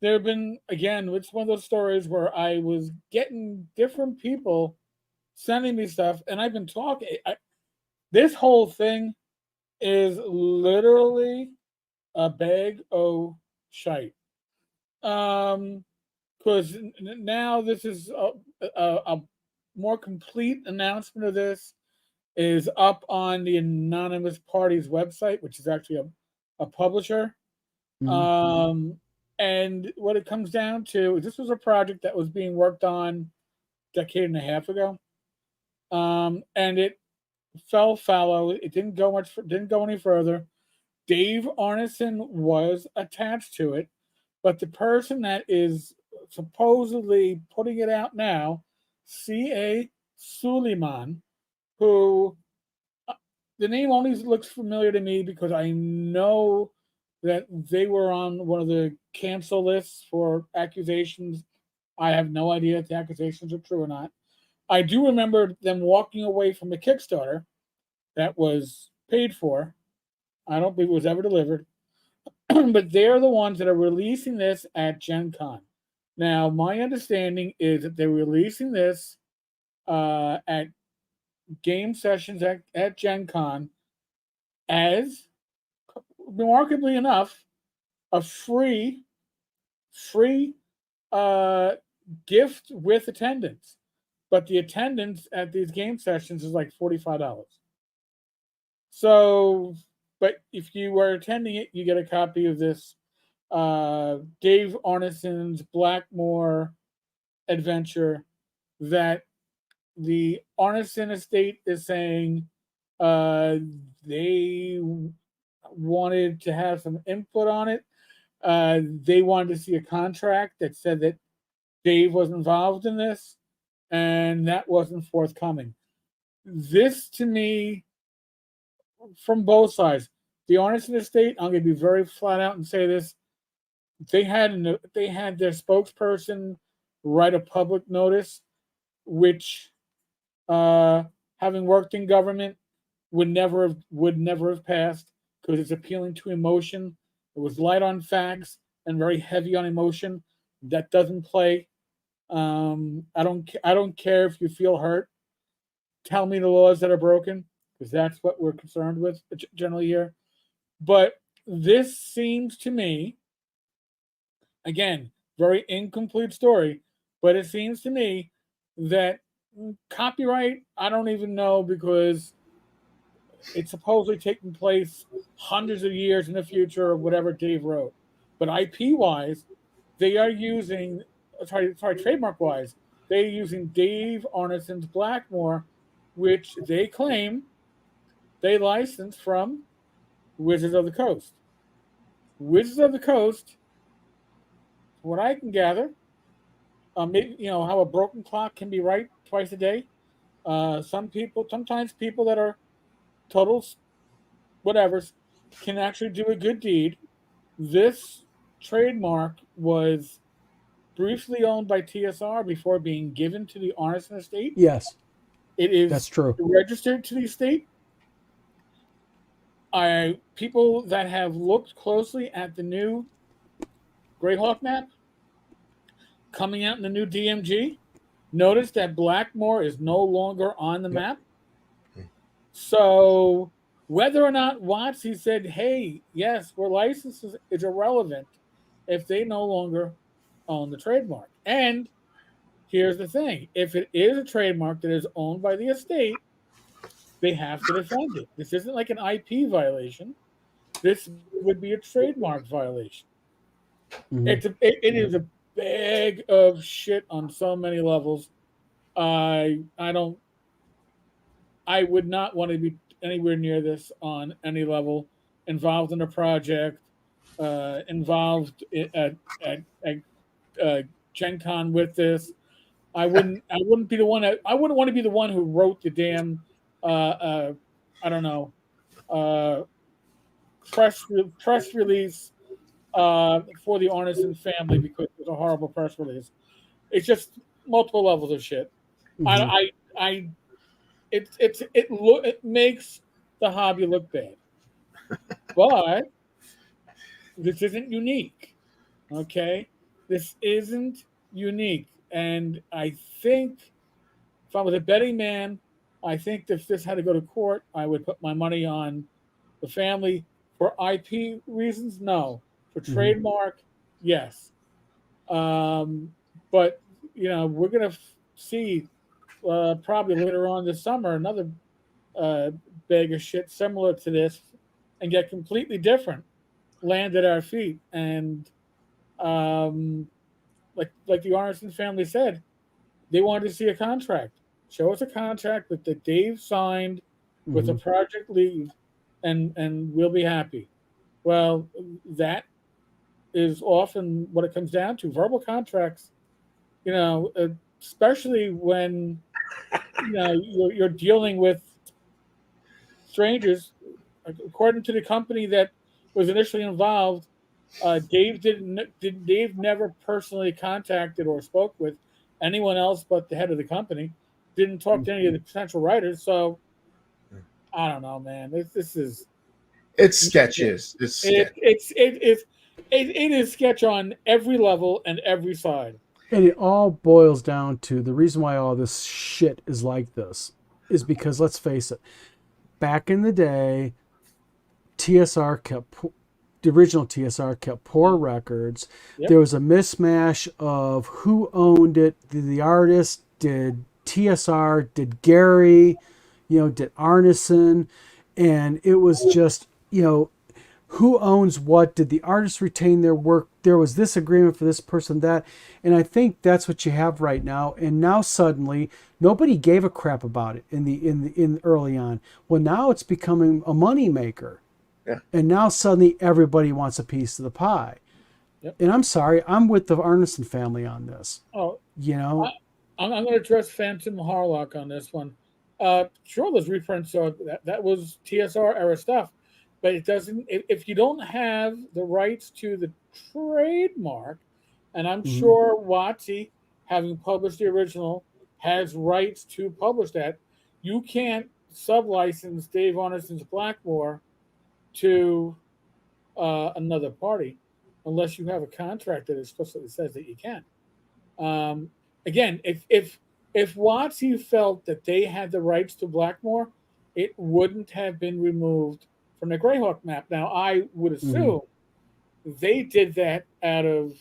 There have been, again, it's one of those stories where I was getting different people sending me stuff, and I've been talking. This whole thing is literally a bag of shite. Because now this is a more complete announcement of this is up on the Anonymous Party's website, which is actually a publisher. Mm-hmm. And what it comes down to is this was a project that was being worked on a decade and a half ago. And it fell fallow. It didn't go much. Didn't go any further. Dave Arneson was attached to it, but the person that is supposedly putting it out now, C.A. Suleiman, who the name only looks familiar to me because I know that they were on one of the cancel lists for accusations. I have no idea if the accusations are true or not. I do remember them walking away from a Kickstarter that was paid for. I don't believe it was ever delivered, but they're the ones that are releasing this at Gen Con. Now, my understanding is that they're releasing this at game sessions at Gen Con as, remarkably enough, a free uh, gift with attendance. But the attendance at these game sessions is like $45. So, but if you were attending it, you get a copy of this Dave Arneson's Blackmore adventure that the Arneson estate is saying they wanted to have some input on it. They wanted to see a contract that said that Dave was involved in this, and that wasn't forthcoming. This, to me, from both sides, the Arneson estate, I'm going to be very flat out and say this: they had their spokesperson write a public notice, which, having worked in government, would never have passed because it's appealing to emotion. It was light on facts and very heavy on emotion. That doesn't play. I don't care if you feel hurt. Tell me the laws that are broken because that's what we're concerned with generally here. But this seems to me, again, very incomplete story, but it seems to me that copyright, I don't even know because it's supposedly taking place hundreds of years in the future of whatever Dave wrote. But IP wise, they are using, sorry, trademark wise, they're using Dave Arneson's Blackmore, which they claim they licensed from Wizards of the Coast. Wizards of the Coast, from what I can gather, maybe, how a broken clock can be right twice a day. Sometimes people that are total whatevers can actually do a good deed. This trademark was briefly owned by TSR before being given to the Arneson estate. Yes, It is that's true. registered to the estate. People that have looked closely at the new Greyhawk map coming out in the new DMG notice that Blackmore is no longer on the Yep. map. So whether or not WotC said, hey, yes, we're licensed is irrelevant if they no longer own the trademark. And here's the thing. If it is a trademark that is owned by the estate, they have to defend it. This isn't like an IP violation. This would be a trademark violation. Mhm. It is a bag of shit on so many levels. I don't I would not want to be anywhere near this on any level. Involved in a project, involved at Gen Con with this. I wouldn't be the one. I wouldn't want to be the one who wrote the damn. I don't know. Uh, press release for the Arneson family because it was a horrible press release. It's just multiple levels of shit. Mhm. I it makes the hobby look bad, but this isn't unique. Okay, this isn't unique, and I think if I was a betting man, I think if this had to go to court, I would put my money on the family. For IP reasons, no. For Mhm. trademark, yes. Um, but we're gonna see probably later on this summer another uh, bag of shit similar to this, and get completely different land at our feet. And um, like the Arneson family said, they wanted to see a contract. Show us a contract that Dave signed with a project lead, and we'll be happy. Well, that is often what it comes down to. Verbal contracts, you know, especially when you're dealing with strangers. According to the company that was initially involved, Dave never personally contacted or spoke with anyone else but the head of the company. Didn't talk to any of the potential writers. So I don't know, man. This is It's sketches. It's sketch. it is sketch on every level and every side. And it all boils down to the reason why all this shit is like this is because, let's face it, back in the day, TSR kept the original TSR kept poor records. Yep. There was a mismatch of who owned it. Did the artist? Did TSR? Did Gary? Did Arneson? And it was just, who owns what? Did the artist retain their work? There was this agreement for this person, that. And I think that's what you have right now. And now suddenly nobody gave a crap about it in early on. Well, now it's becoming a money maker. Yeah. And now suddenly everybody wants a piece of the pie. Yep. And I'm sorry, I'm with the Arneson family on this. Oh, You know, I'm going to address Phantom Harlock on this one. Sure, those reprints are that was TSR era stuff, but it doesn't. If you don't have the rights to the trademark, and I'm sure WotC, having published the original, has rights to publish that, you can't sublicense Dave Arneson's Blackmore to another party unless you have a contract that explicitly says that you can. Again, if WotC felt that they had the rights to Blackmore, it wouldn't have been removed from the Greyhawk map. Now, I would assume they did that out of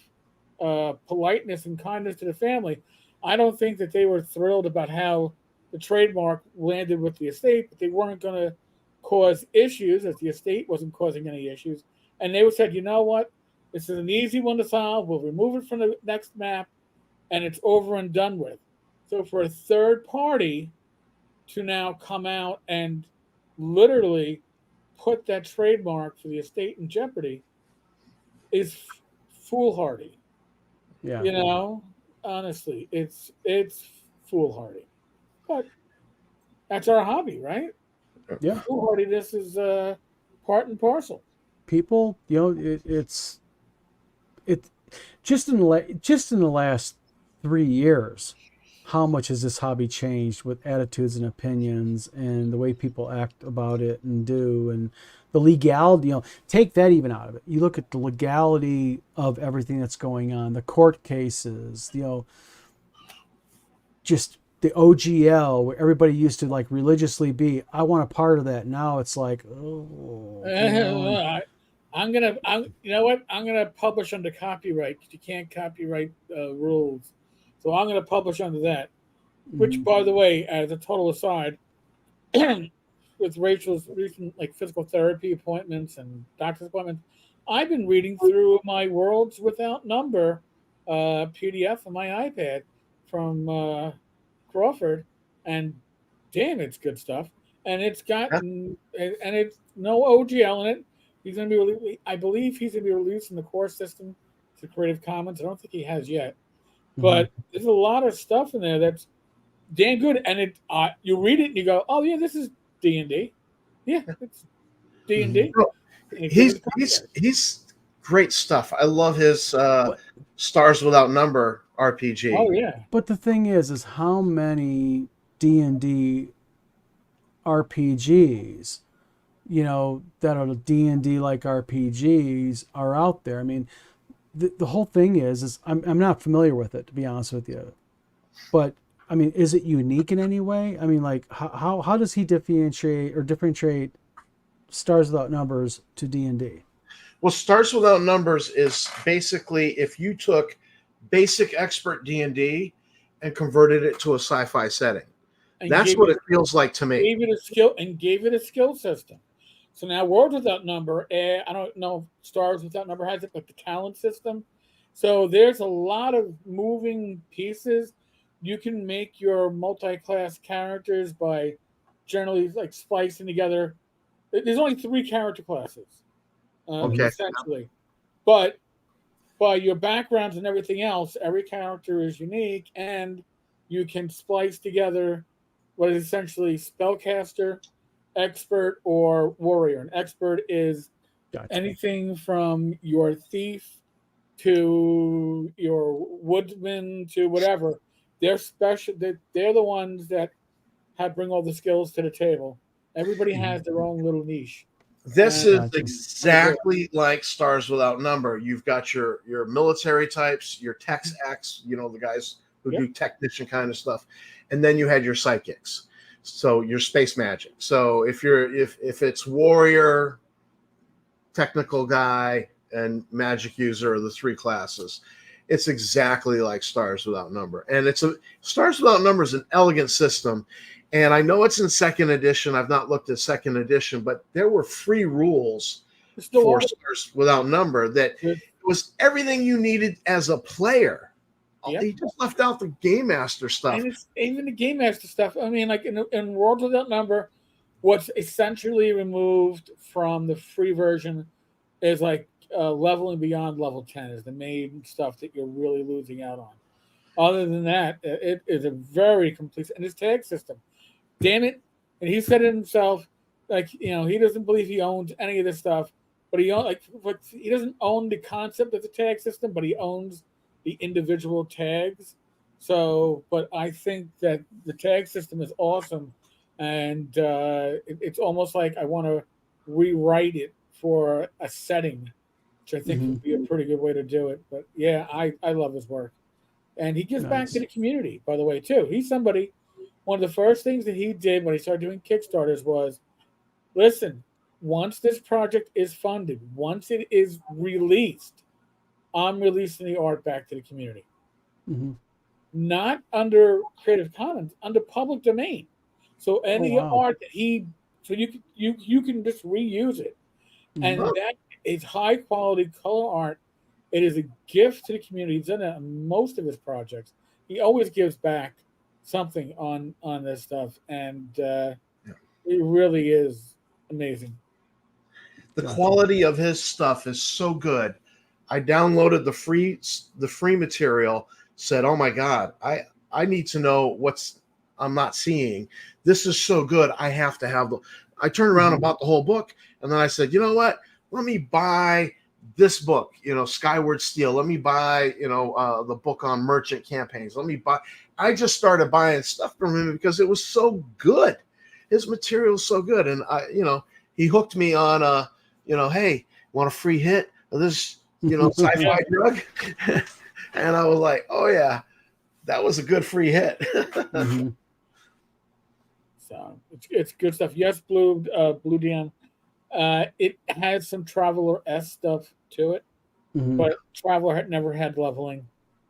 politeness and kindness to the family. I don't think that they were thrilled about how the trademark landed with the estate, but they weren't going to cause issues, as the estate wasn't causing any issues. And they said, you know what? This is an easy one to solve. We'll remove it from the next map, and it's over and done with. So for a third party to now come out and literally put that trademark for the estate in jeopardy is foolhardy. yeah. Honestly, it's foolhardy. But that's our hobby, right? Yeah. Foolhardiness is part and parcel. People, it's just in the last 3 years, how much has this hobby changed with attitudes and opinions and the way people act about it and do, and the legality, take that even out of it. You look at the legality of everything that's going on, the court cases, just the OGL, where everybody used to like religiously be, I want a part of that. Now it's like, oh, You know what? I'm gonna publish under copyright because you can't copyright rules. So I'm gonna publish under that. Which, by the way, as a total aside, with Rachel's recent physical therapy appointments and doctor's appointments, I've been reading through my Worlds Without Number PDF on my iPad from Crawford, and damn, it's good stuff. And it's got and it's no OGL in it. He's going to be, I believe, he's going to be releasing the core system to Creative Commons. I don't think he has yet, but there's a lot of stuff in there that's damn good. And you read it and you go, oh yeah, this is D&D. Yeah, it's D&D. He's great stuff. I love his Stars Without Number RPG. Oh yeah. But the thing is how many D&D RPGs, that are D&D like RPGs are out there. I mean, the whole thing is I'm not familiar with it, to be honest with you. But I mean, is it unique in any way? I mean, like how does he differentiate Stars Without Numbers to D&D? Well, Stars Without Numbers is basically if you took basic expert D&D and converted it to a sci-fi setting. That's what it feels like to me. Gave it a skill system. So now Worlds Without Number, I don't know if Stars Without Number has it, but the talent system. So there's a lot of moving pieces. You can make your multi-class characters by generally like splicing together. There's only 3 character classes, Okay. essentially, but by your backgrounds and everything else, every character is unique, and you can splice together what is essentially spellcaster, expert, or warrior. An expert is Gotcha. anything from your thief to your woodsman to whatever. They're special. They're the ones that have bring all the skills to the table. Everybody has their own little niche. This And is Gotcha. exactly like Stars Without Number. You've got your military types, your Tex X, the guys who Yep. do technician kind of stuff, and then you had your psychics. So your space magic. So if it's warrior, technical guy, and magic user are the 3 classes. It's exactly like Stars Without Number. And Stars Without Number is an elegant system. And I know it's in 2nd edition. I've not looked at 2nd edition, but there were free rules still for are. Stars Without Number that Good. was everything you needed as a player. Yep. He just left out the Game Master stuff. And it's even the game master stuff. I mean, like in World Without Number, what's essentially removed from the free version is like leveling beyond level 10 is the main stuff that you're really losing out on. Other than that, it is a very complete, and his tag system, damn it. And he said it himself, like, he doesn't believe he owns any of this stuff, but he doesn't own the concept of the tag system, but he owns the individual tags. So, but I think that the tag system is awesome, and it's almost like I want to rewrite it for a setting, which I think would be a pretty good way to do it. But yeah, I love his work, and he gives back to the community, by the way, too. He's somebody. One of the first things that he did when he started doing Kickstarters was, listen, once this project is funded, once it is released, I'm releasing the art back to the community. Mm-hmm. Not under Creative Commons, under public domain. So any art that you can just reuse it. And that is high quality color art. It is a gift to the community. He's done that on most of his projects. He always gives back something on this stuff, and it really is amazing. The quality of his stuff is so good. I downloaded the free material, said, oh my God, I need to know I'm not seeing. This is so good. I have to have I turned around and bought the whole book. And then I said, you know what? Let me buy this book, Skyward Steel. Let me buy, the book on merchant campaigns. I just started buying stuff from him because it was so good. His material is so good. And he hooked me on hey, want a free hit of this, sci-fi drug? And I was like, oh yeah, that was a good free hit. So it's good stuff. Yes, Blue DM. It has some Traveler-esque stuff to it, but Traveler had never had leveling.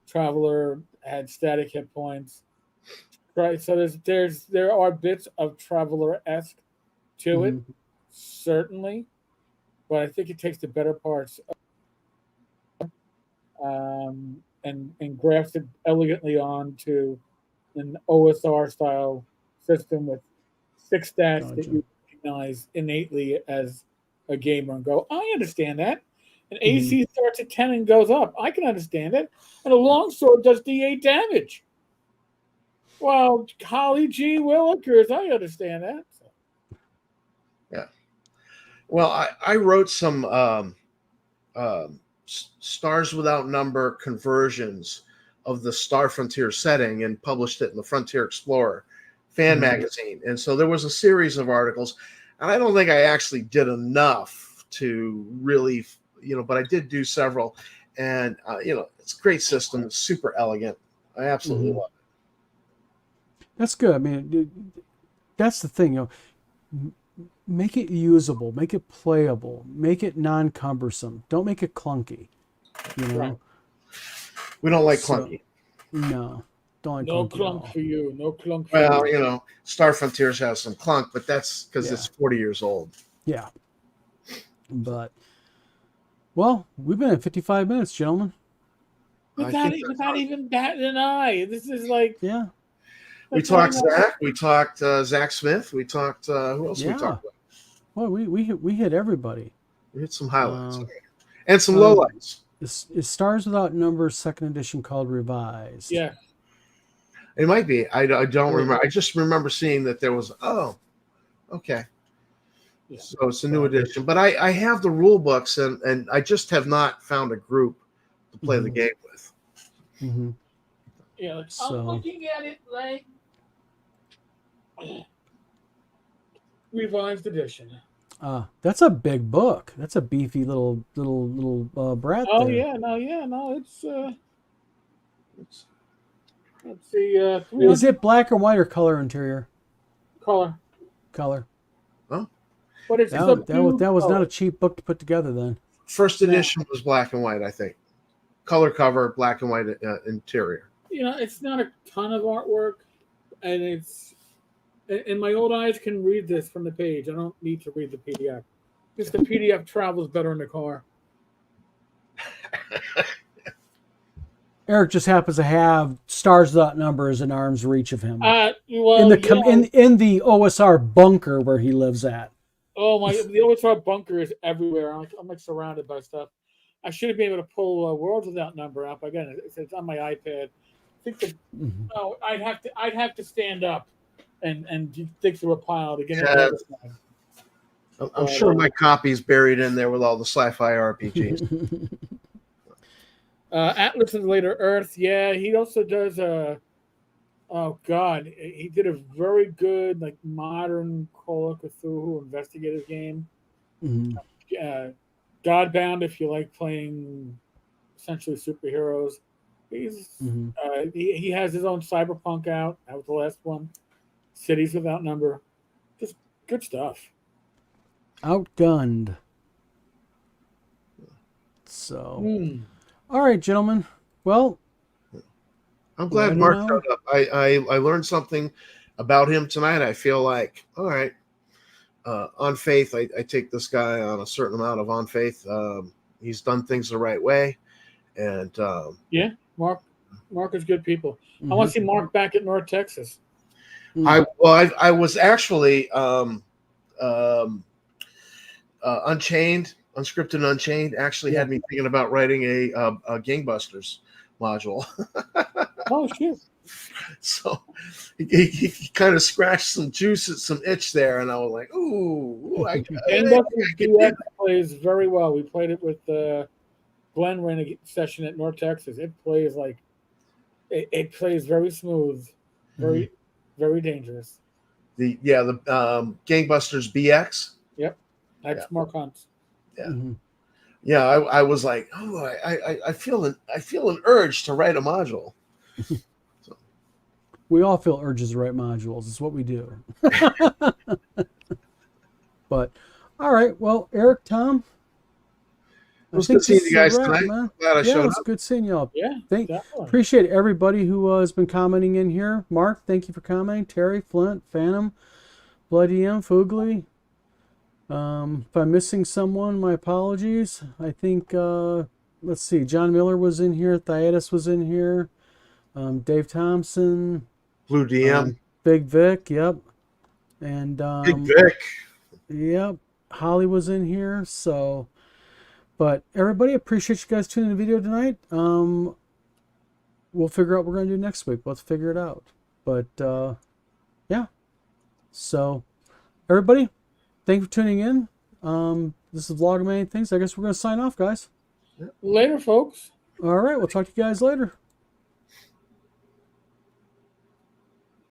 Traveler had static hit points, right? So there are bits of Traveler-esque to it, certainly, but I think it takes the better parts and grafts it elegantly onto an OSR style system with 6 stats that you recognize innately as a gamer and go, I understand that. An AC starts at 10 and goes up. I can understand it. And a longsword does D8 damage. Well, Holly G. Willikers, I understand that. Yeah. Well, I wrote some Stars Without Number conversions of the Star Frontier setting and published it in the Frontier Explorer fan magazine. And so there was a series of articles, and I don't think I actually did enough to really, but I did do several, and it's a great system. It's super elegant. I absolutely love it. That's good. I mean, that's the thing, make it usable, make it playable, make it non-cumbersome. Don't make it clunky, Right. We don't like clunky. No. No clunk for you. No clunk for you. Well, Star Frontiers has some clunk, but that's because it's 40 years old. Yeah. But, well, we've been at 55 minutes, gentlemen. Without even batting an eye. This is like... Yeah. We That's all I talked know. Zach. We talked Zach Smith. We talked who else? We Yeah. talked about. Well, we hit everybody. We hit some highlights Um, and some lowlights. Is Stars Without Numbers second edition called Revised? Yeah. It might be. I don't Yeah. remember. I just remember seeing that there was. Oh, okay. Yeah. So it's a new edition. But I have the rule books, and I just have not found a group to play the game with. Mm-hmm. Yeah. Like, So- I'm looking at it like revised edition. That's a big book. That's a beefy little brat Oh there. yeah, no, it's let's see, Is 300 it black and white or color interior? color, Color. but it's That was not a cheap book to put together then. First edition was black and white, I think. Color cover, black and white interior. It's not a ton of artwork, and my old eyes can read this from the page. I don't need to read the PDF. Just the PDF travels better in the car. Eric just happens to have Stars Without Numbers in arm's reach of him Well, in the OSR bunker where he lives at. oh my! The OSR bunker is everywhere. I'm like surrounded by stuff. I should be able to pull Worlds Without Number up again. It's on my iPad. I think I'd have to stand up and dig through a pile to get Yeah. it. I'm sure my copy's buried in there with all the sci-fi RPGs. Atlas of the Later Earth. Yeah, he also does oh god, he did a very good like modern Call of Cthulhu investigative game. Mhm. Godbound, if you like playing essentially superheroes. He's Mhm. he has his own cyberpunk out. That was the last one. Cities Without Number. Just good stuff. Outgunned. So, all right, gentlemen. Well, I'm glad Right Mark now. showed up. I learned something about him tonight. I feel like, all right, on faith, I take this guy on a certain amount of on faith. He's done things the right way, and Mark is good people. I want to see Mark back at North Texas. I was actually Unchained, Unscripted and Unchained actually had me thinking about writing a Gangbusters module. Oh shit! So he kind of scratched some juices, some itch there, and I was like, "Ooh, I Gangbusters DX plays very well. We played it with Glenn ran a session at North Texas. It plays like it plays very smooth, very very dangerous. the Gangbusters BX." Yep, that's Mark Hunt. Yeah, I was like, "Oh, I feel an urge to write a module." we all feel urges to write modules. It's what we do. But, all right. Well, Eric, Tom, It was good seeing you guys tonight. man. Glad I showed it's up. good seeing y'all. Yeah, definitely. Appreciate everybody who has been commenting in here. Mark, thank you for commenting. Terry, Flint, Phantom, Bloody M, Foogly. If I'm missing someone, my apologies. I think, let's see, John Miller was in here. Thyatis was in here. Dave Thompson. Blue DM. Big Vic, yep. And Big Vic. Yep. Holly was in here. So, but everybody, appreciate you guys tuning in the video tonight. We'll figure out what we're going to do next week. Let's figure it out. But, yeah. So, everybody, thank you for tuning in. This is Vlog of Many Things. I guess we're going to sign off, guys. Later, folks. All right. We'll talk to you guys later.